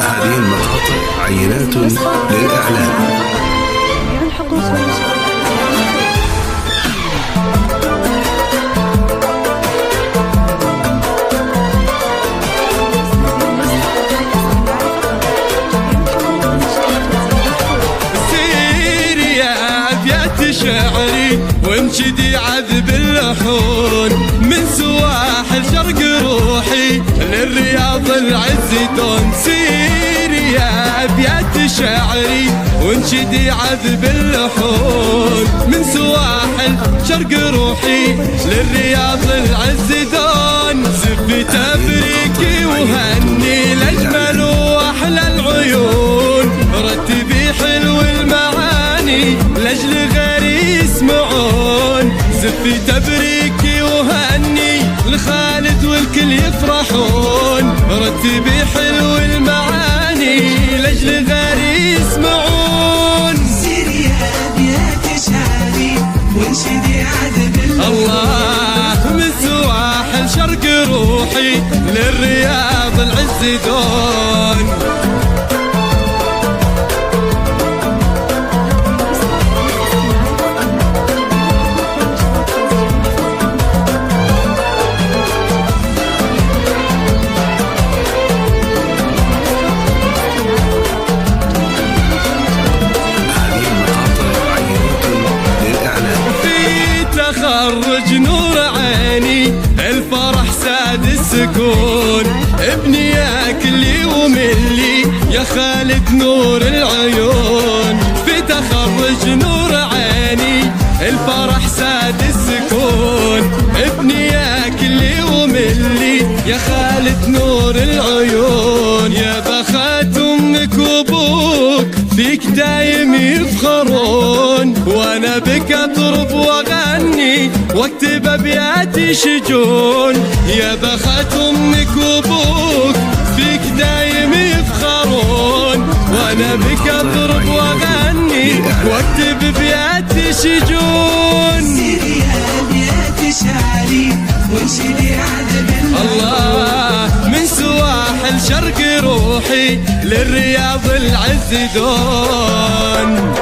هذه المقاطع عينات للإعلان. سيري يا أبيات شعري وانشدي عذب اللحون، من سواحل شرق روحي للرياض العز دون. سيري يا أبيات شعري وانشدي عذب اللحون، من سواحل شرق روحي للرياض العز دون. زفي تبريكي وهني الأجمل وأحلى العيون، رتبي حلو المعاني لأجل غيري يسمعون. زفي تبريكي وهني لخالد والكل يفرحون، رتبي حلو المعاني لأجل غيري يسمعون. سيري يا أبيات شعري وانشدي عذب الله، من سواحل شرق روحي للرياض العز دون. تخرج نور عيني الفرح ساد السكون، ابني ياكلي وملي يا خالد نور العيون. في تخرج نور عيني الفرح ساد السكون، ابني ياكلي وملي يا خالد نور العيون. يا بخت امك وابوك فيك دايم يفخرون، وانا بك اطرب واغني واكتب ابياتي شجون. يا بخت امك وابوك فيك دايم يفخرون، وانا بك اطرب واغني واكتب ابياتي شجون. سيري يا أبيات شعري وانشدي عذب الله، من سواحل شرق روحي للرياض العز دون.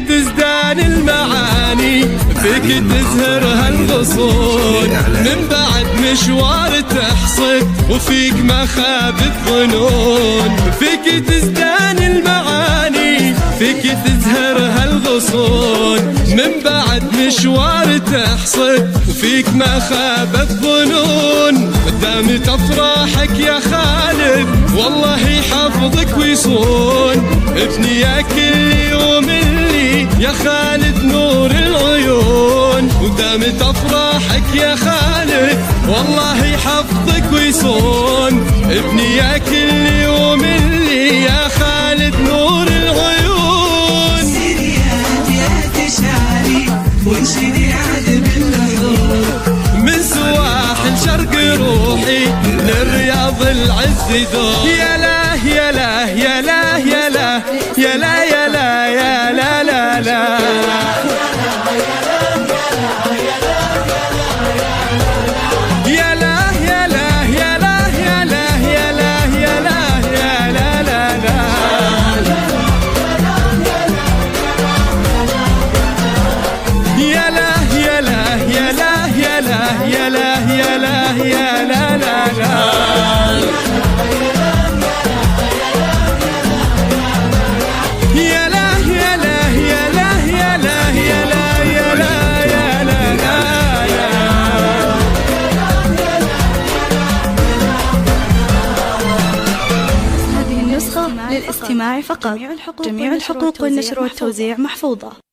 تزدان المعاني فيك تزهر هالغصون، من بعد مشوار تحصد وفيك مخابة ظنون. فيك تزدان المعاني فيك تزهر هالغصون، من بعد مشوار تحصد وفيك مخابة ظنون. دامت افراحك يا خالد والله يحفظك ويصون، ابني ياكلي وملي يا خالد نور العيون. ودامت افراحك يا خالد والله يحفظك ويصون، ابني ياكلي وملي يا خالد نور العيون. سيري يا أبيات شعري وانشدي عذب اللحون، من سواحل شرق روحي للرياض العز دون. يا لا يا لا يا لا يا لا يا لا يا لا يا لا لا لا يا لا يا لا يا لا يا لا يا لا يا لا يا لا لا لا يا لا يا لا يا لا يا لا يا لا يا لا يا لا لا لا للاستماع فقط. جميع الحقوق والنشر والتوزيع محفوظة.